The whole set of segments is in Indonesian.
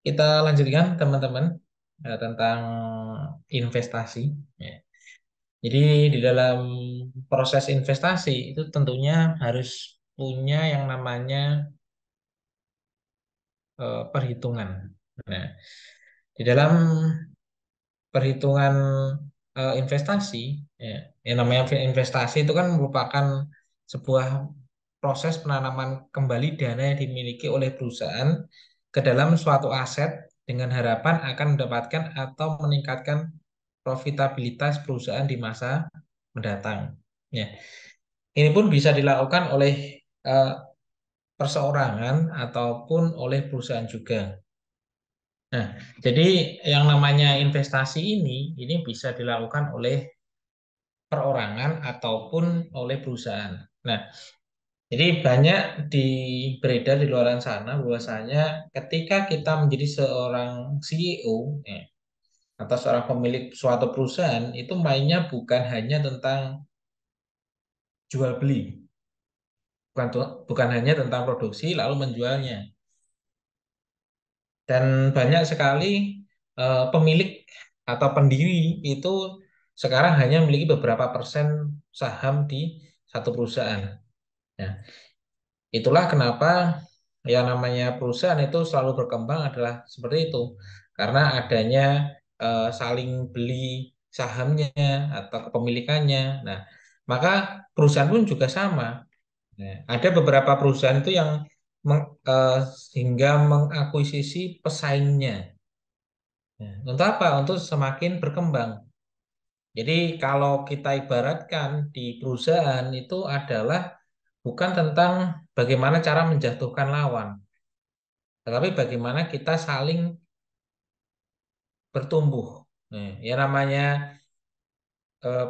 Kita lanjutkan teman-teman tentang investasi. Ya. Jadi di dalam proses investasi itu tentunya harus punya yang namanya perhitungan. Nah, di dalam perhitungan investasi, ya, yang namanya investasi itu kan merupakan sebuah proses penanaman kembali dana yang dimiliki oleh perusahaan ke dalam suatu aset dengan harapan akan mendapatkan atau meningkatkan profitabilitas perusahaan di masa mendatang. Ya, ini pun bisa dilakukan oleh eh, perseorangan ataupun oleh perusahaan juga. Nah, jadi yang namanya investasi ini bisa dilakukan oleh perorangan ataupun oleh perusahaan. Nah, jadi banyak beredar di luar sana bahwasanya ketika kita menjadi seorang CEO ya, atau seorang pemilik suatu perusahaan itu mainnya bukan hanya tentang jual beli, bukan hanya tentang produksi lalu menjualnya. Dan banyak sekali pemilik atau pendiri itu sekarang hanya memiliki beberapa persen saham di satu perusahaan. Ya, itulah kenapa yang namanya perusahaan itu selalu berkembang adalah seperti itu. Karena adanya saling beli sahamnya atau kepemilikannya. Nah, maka perusahaan pun juga sama. Nah, ada beberapa perusahaan itu yang sehingga mengakuisisi pesaingnya. Nah, untuk apa? Untuk semakin berkembang. Jadi kalau kita ibaratkan di perusahaan itu adalah bukan tentang bagaimana cara menjatuhkan lawan, tetapi bagaimana kita saling bertumbuh. Nah, ya namanya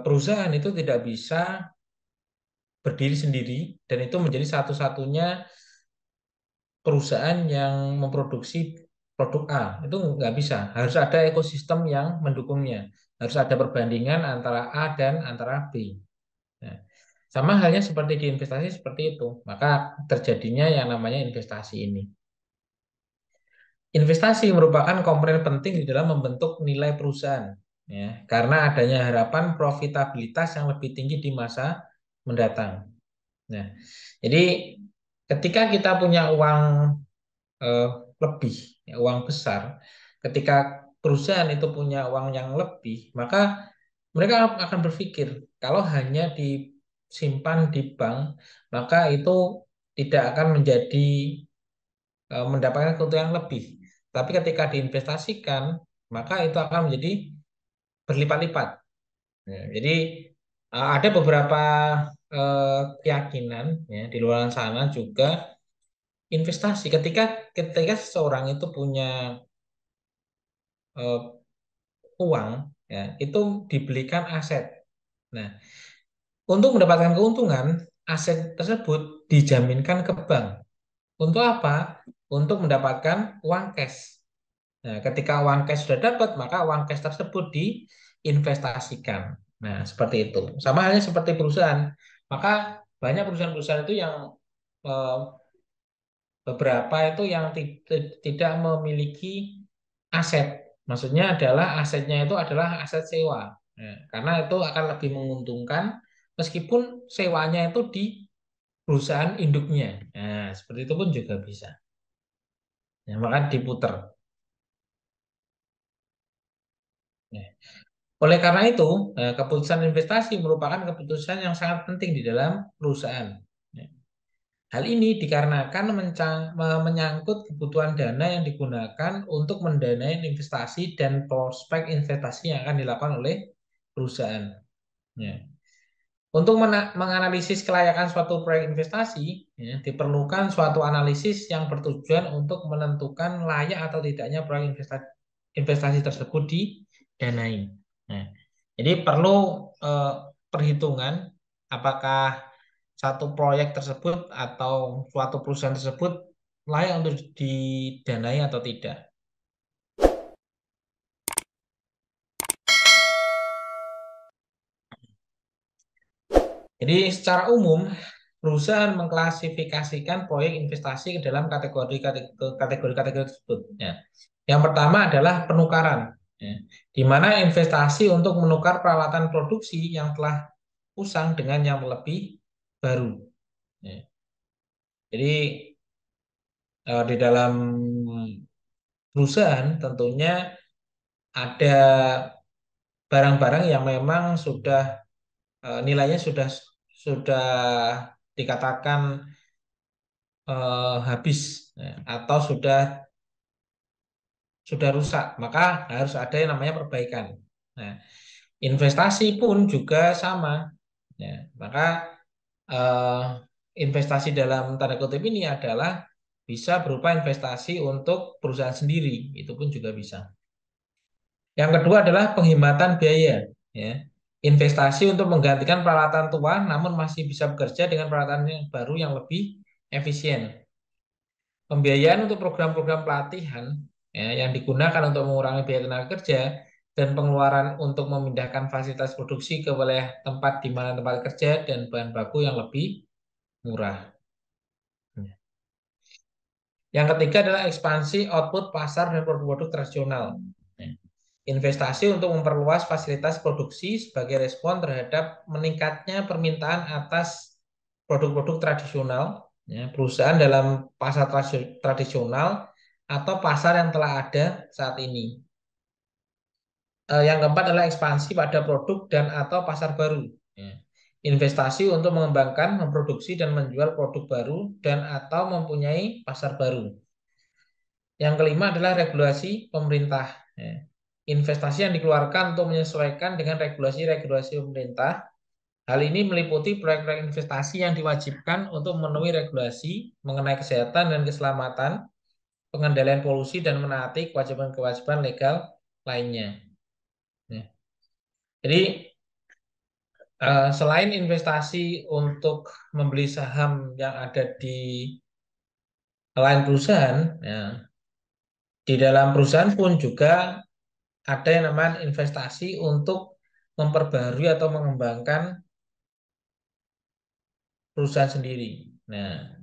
perusahaan itu tidak bisa berdiri sendiri dan itu menjadi satu-satunya perusahaan yang memproduksi produk A. Itu nggak bisa. Harus ada ekosistem yang mendukungnya. Harus ada perbandingan antara A dan antara B. Nah, sama halnya seperti di investasi seperti itu. Maka terjadinya yang namanya investasi ini. Investasi merupakan komponen penting di dalam membentuk nilai perusahaan, ya, karena adanya harapan profitabilitas yang lebih tinggi di masa mendatang. Nah, jadi ketika kita punya uang eh, lebih, ya, uang besar, ketika perusahaan itu punya uang yang lebih, maka mereka akan berpikir kalau hanya disimpan di bank, maka itu tidak akan menjadi mendapatkan keuntungan yang lebih. Tapi ketika diinvestasikan, maka itu akan menjadi berlipat-lipat. Ya, jadi ada beberapa keyakinan ya di luar sana juga investasi ketika ketika seseorang itu punya eh, uang ya itu dibelikan aset. Nah, untuk mendapatkan keuntungan, aset tersebut dijaminkan ke bank. Untuk apa? Untuk mendapatkan uang cash. Nah, ketika uang cash sudah dapat, maka uang cash tersebut diinvestasikan. Nah, seperti itu. Sama halnya seperti perusahaan. Maka banyak perusahaan-perusahaan itu yang eh, beberapa itu yang tidak memiliki aset. Maksudnya adalah asetnya itu adalah aset sewa. Nah, karena itu akan lebih menguntungkan meskipun sewanya itu di perusahaan induknya. Nah, seperti itu pun juga bisa. Ya, maka diputer. Nah, oleh karena itu, keputusan investasi merupakan keputusan yang sangat penting di dalam perusahaan. Ya. Hal ini dikarenakan menyangkut kebutuhan dana yang digunakan untuk mendanai investasi dan prospek investasi yang akan dilakukan oleh perusahaan. Ya. Untuk menganalisis kelayakan suatu proyek investasi, ya, diperlukan suatu analisis yang bertujuan untuk menentukan layak atau tidaknya proyek investasi tersebut didanai. Nah, jadi perlu eh, perhitungan apakah satu proyek tersebut atau suatu perusahaan tersebut layak untuk didanai atau tidak. Jadi secara umum perusahaan mengklasifikasikan proyek investasi ke dalam kategori-kategori tersebut. Ya. Yang pertama adalah penukaran, ya, di mana investasi untuk menukar peralatan produksi yang telah usang dengan yang lebih baru. Ya. Jadi di dalam perusahaan tentunya ada barang-barang yang memang sudah nilainya sudah dikatakan habis, ya, atau sudah rusak, maka harus ada yang namanya perbaikan. Nah, investasi pun juga sama. Ya, maka eh, investasi dalam tanda kutip ini adalah bisa berupa investasi untuk perusahaan sendiri, itu pun juga bisa. Yang kedua adalah penghematan biaya. Ya. Investasi untuk menggantikan peralatan tua, namun masih bisa bekerja dengan peralatan yang baru yang lebih efisien. Pembiayaan untuk program-program pelatihan, ya, yang digunakan untuk mengurangi biaya tenaga kerja dan pengeluaran untuk memindahkan fasilitas produksi ke wilayah tempat di mana tempat kerja dan bahan baku yang lebih murah. Yang ketiga adalah ekspansi output pasar dan produk-produk tradisional. Investasi untuk memperluas fasilitas produksi sebagai respon terhadap meningkatnya permintaan atas produk-produk tradisional, ya, perusahaan dalam pasar tradisional atau pasar yang telah ada saat ini. Yang keempat adalah ekspansi pada produk dan atau pasar baru. Ya. Investasi untuk mengembangkan, memproduksi dan menjual produk baru dan atau mempunyai pasar baru. Yang kelima adalah regulasi pemerintah. Ya. Investasi yang dikeluarkan untuk menyesuaikan dengan regulasi-regulasi pemerintah. Hal ini meliputi proyek-proyek investasi yang diwajibkan untuk memenuhi regulasi mengenai kesehatan dan keselamatan, pengendalian polusi, dan menaati kewajiban-kewajiban legal lainnya. Ya. Jadi, selain investasi untuk membeli saham yang ada di lain perusahaan, ya, di dalam perusahaan pun juga ada yang namanya investasi untuk memperbarui atau mengembangkan perusahaan sendiri. Nah,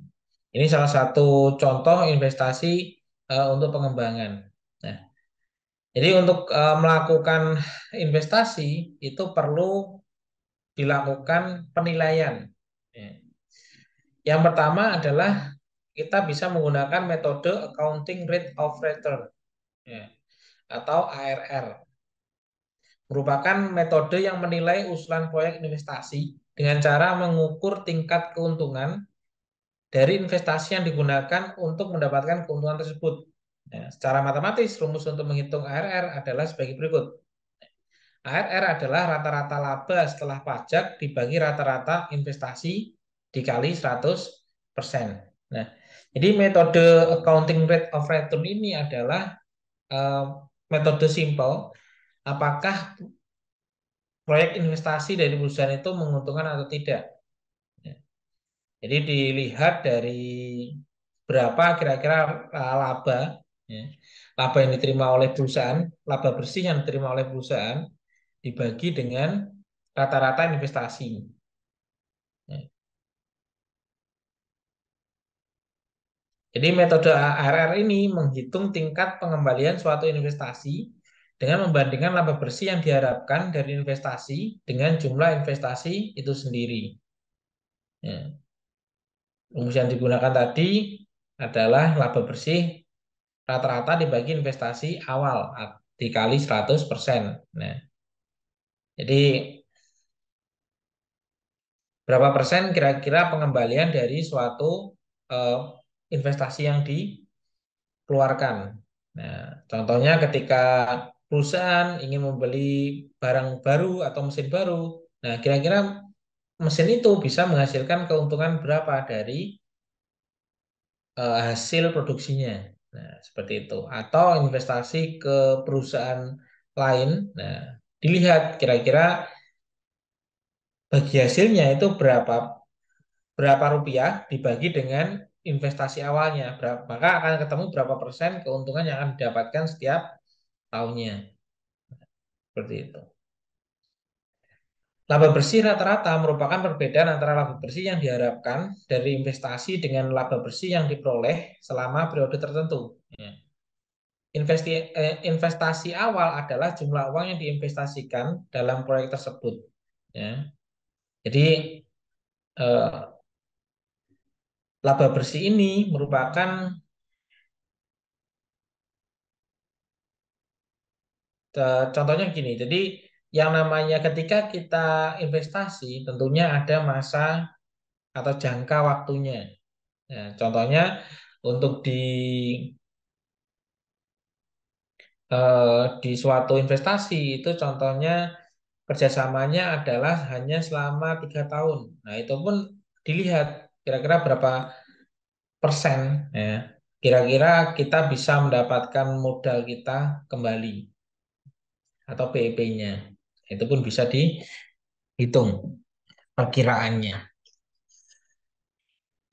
ini salah satu contoh investasi untuk pengembangan. Nah, jadi untuk melakukan investasi itu perlu dilakukan penilaian. Ya. Yang pertama adalah kita bisa menggunakan metode accounting rate of return, ya, atau ARR. Merupakan metode yang menilai usulan proyek investasi dengan cara mengukur tingkat keuntungan dari investasi yang digunakan untuk mendapatkan keuntungan tersebut. Ya, secara matematis, rumus untuk menghitung ARR adalah sebagai berikut. ARR adalah rata-rata laba setelah pajak dibagi rata-rata investasi dikali 100%. Nah, jadi metode accounting rate of return ini adalah uh, metode simple. Apakah proyek investasi dari perusahaan itu menguntungkan atau tidak? Ya. Jadi dilihat dari berapa kira-kira laba, ya, laba yang diterima oleh perusahaan, laba bersih yang diterima oleh perusahaan dibagi dengan rata-rata investasi. Ya. Jadi metode ARR ini menghitung tingkat pengembalian suatu investasi dengan membandingkan laba bersih yang diharapkan dari investasi dengan jumlah investasi itu sendiri. Ya. Rumus yang digunakan tadi adalah laba bersih rata-rata dibagi investasi awal dikali 100%. Nah, jadi berapa persen kira-kira pengembalian dari suatu eh, investasi yang dikeluarkan. Nah, contohnya ketika perusahaan ingin membeli barang baru atau mesin baru, nah kira-kira mesin itu bisa menghasilkan keuntungan berapa dari hasil produksinya. Nah, seperti itu. Atau investasi ke perusahaan lain. Nah, dilihat kira-kira bagi hasilnya itu berapa berapa rupiah dibagi dengan investasi awalnya. Maka akan ketemu berapa persen keuntungan yang akan didapatkan setiap tahunnya. Seperti itu. Laba bersih rata-rata merupakan perbedaan antara laba bersih yang diharapkan dari investasi dengan laba bersih yang diperoleh selama periode tertentu. Ya. investasi awal adalah jumlah uang yang diinvestasikan dalam proyek tersebut. Ya. Jadi eh, laba bersih ini merupakan contohnya gini. Jadi yang namanya ketika kita investasi tentunya ada masa atau jangka waktunya. Ya, contohnya untuk di suatu investasi itu contohnya kerjasamanya adalah hanya selama 3 tahun. Nah itu pun dilihat kira-kira berapa persen ya. Kira-kira kita bisa mendapatkan modal kita kembali atau PEP-nya. Itu pun bisa dihitung perkiraannya.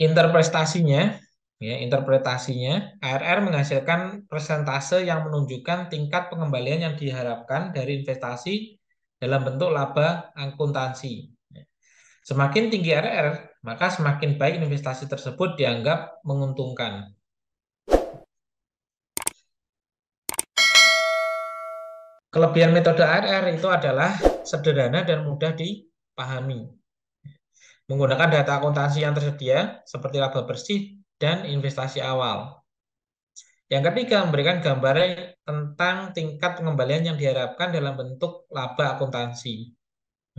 Interpretasinya, ya, interpretasinya, ARR menghasilkan persentase yang menunjukkan tingkat pengembalian yang diharapkan dari investasi dalam bentuk laba akuntansi. Semakin tinggi ARR, maka semakin baik investasi tersebut dianggap menguntungkan. Kelebihan metode ARR itu adalah sederhana dan mudah dipahami. Menggunakan data akuntansi yang tersedia seperti laba bersih dan investasi awal. Yang ketiga, memberikan gambaran tentang tingkat pengembalian yang diharapkan dalam bentuk laba akuntansi.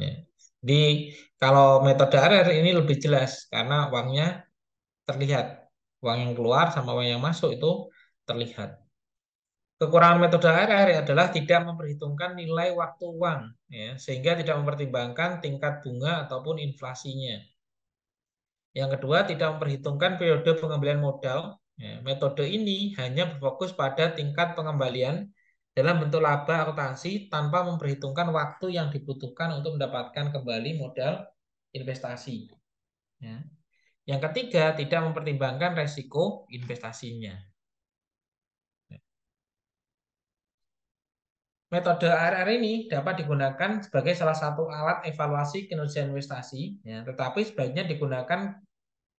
Ya. Jadi kalau metode ARR ini lebih jelas karena uangnya terlihat. Uang yang keluar sama uang yang masuk itu terlihat. Kekurangan metode ARR adalah tidak memperhitungkan nilai waktu uang, ya, sehingga tidak mempertimbangkan tingkat bunga ataupun inflasinya. Yang kedua, tidak memperhitungkan periode pengembalian modal. Ya, metode ini hanya berfokus pada tingkat pengembalian dalam bentuk laba akuntansi tanpa memperhitungkan waktu yang dibutuhkan untuk mendapatkan kembali modal investasi. Ya. Yang ketiga, tidak mempertimbangkan resiko investasinya. Metode ARR ini dapat digunakan sebagai salah satu alat evaluasi kinerja investasi, ya, tetapi sebaiknya digunakan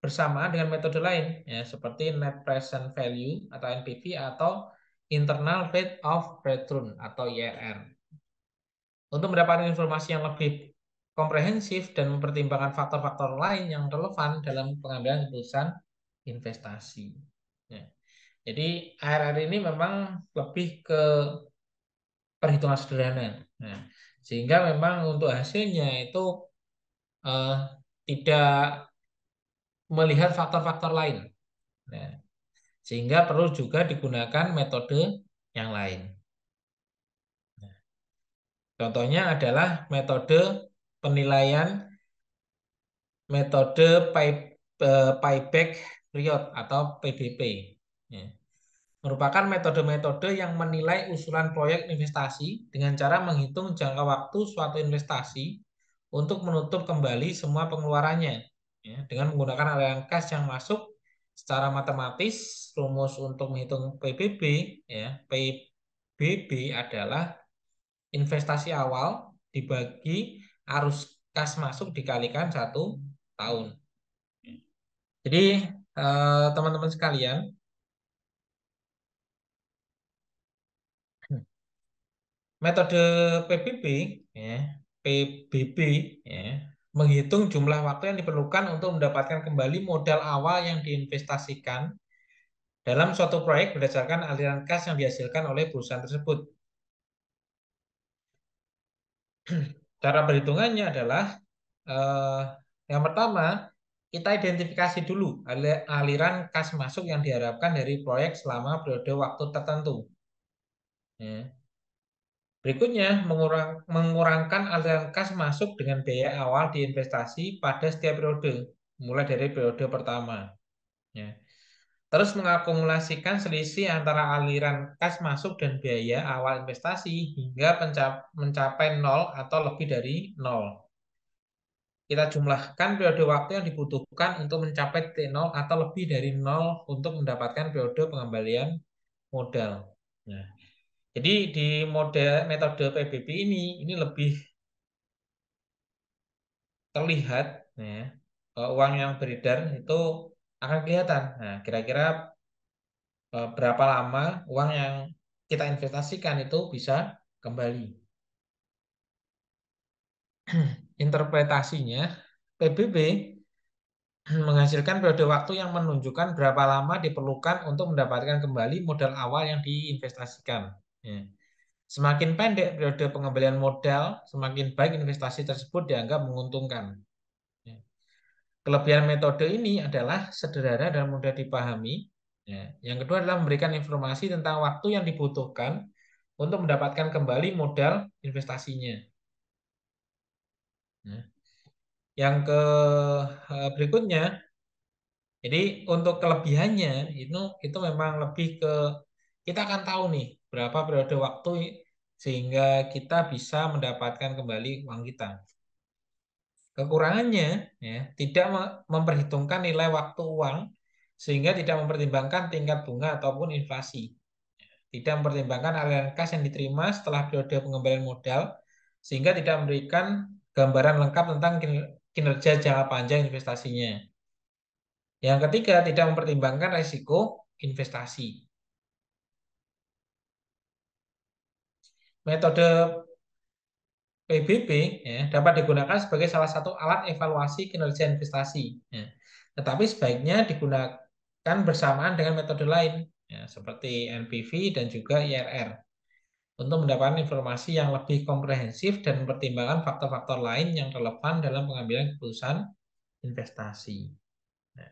bersamaan dengan metode lain, ya, seperti net present value atau NPV atau internal rate of return atau IRR. Untuk mendapatkan informasi yang lebih komprehensif dan mempertimbangkan faktor-faktor lain yang relevan dalam pengambilan keputusan investasi. Ya. Jadi ARR ini memang lebih ke perhitungan sederhana. Nah, sehingga memang untuk hasilnya itu eh, tidak melihat faktor-faktor lain. Nah, sehingga perlu juga digunakan metode yang lain. Nah, contohnya adalah metode penilaian metode payback period atau PBP. Ya. Merupakan metode-metode yang menilai usulan proyek investasi dengan cara menghitung jangka waktu suatu investasi untuk menutup kembali semua pengeluarannya. Ya, dengan menggunakan aliran kas yang masuk secara matematis, rumus untuk menghitung PBB, ya, PBB adalah investasi awal dibagi arus kas masuk dikalikan 1 tahun. Jadi teman-teman sekalian, metode PBB, ya, PBB, ya, menghitung jumlah waktu yang diperlukan untuk mendapatkan kembali modal awal yang diinvestasikan dalam suatu proyek berdasarkan aliran kas yang dihasilkan oleh perusahaan tersebut. Cara perhitungannya adalah eh, yang pertama, kita identifikasi dulu aliran kas masuk yang diharapkan dari proyek selama periode waktu tertentu. Ya. Berikutnya, mengurangkan aliran kas masuk dengan biaya awal diinvestasi pada setiap periode, mulai dari periode pertama. Ya. Terus mengakumulasikan selisih antara aliran kas masuk dan biaya awal investasi hingga mencapai nol atau lebih dari nol. Kita jumlahkan periode waktu yang dibutuhkan untuk mencapai titik nol atau lebih dari nol untuk mendapatkan periode pengembalian modal. Nah, jadi di metode PBB ini lebih terlihat, ya, uang yang beredar itu akan kelihatan. Nah, kira-kira berapa lama uang yang kita investasikan itu bisa kembali. Interpretasinya, PBB menghasilkan periode waktu yang menunjukkan berapa lama diperlukan untuk mendapatkan kembali modal awal yang diinvestasikan. Ya. Semakin pendek periode pengembalian modal, semakin baik investasi tersebut dianggap menguntungkan. Ya. Kelebihan metode ini adalah sederhana dan mudah dipahami. Ya. Yang kedua adalah memberikan informasi tentang waktu yang dibutuhkan untuk mendapatkan kembali modal investasinya. Ya. Yang berikutnya, jadi untuk kelebihannya itu memang lebih ke kita akan tahu nih berapa periode waktu sehingga kita bisa mendapatkan kembali uang kita. Kekurangannya ya tidak memperhitungkan nilai waktu uang sehingga tidak mempertimbangkan tingkat bunga ataupun inflasi. Tidak mempertimbangkan aliran kas yang diterima setelah periode pengembalian modal sehingga tidak memberikan gambaran lengkap tentang kinerja jangka panjang investasinya. Yang ketiga, tidak mempertimbangkan risiko investasi. Metode PBB ya, dapat digunakan sebagai salah satu alat evaluasi kinerja investasi. Ya. Tetapi sebaiknya digunakan bersamaan dengan metode lain, ya, seperti NPV dan juga IRR, untuk mendapatkan informasi yang lebih komprehensif dan mempertimbangkan faktor-faktor lain yang relevan dalam pengambilan keputusan investasi. Nah,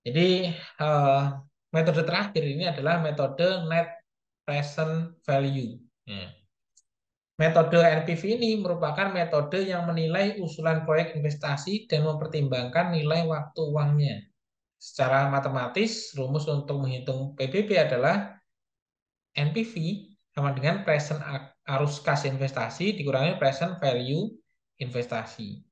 jadi eh, metode terakhir ini adalah metode net present value. Ya. Metode NPV ini merupakan metode yang menilai usulan proyek investasi dan mempertimbangkan nilai waktu uangnya. Secara matematis, rumus untuk menghitung PBB adalah NPV sama dengan present arus kas investasi dikurangi present value investasi.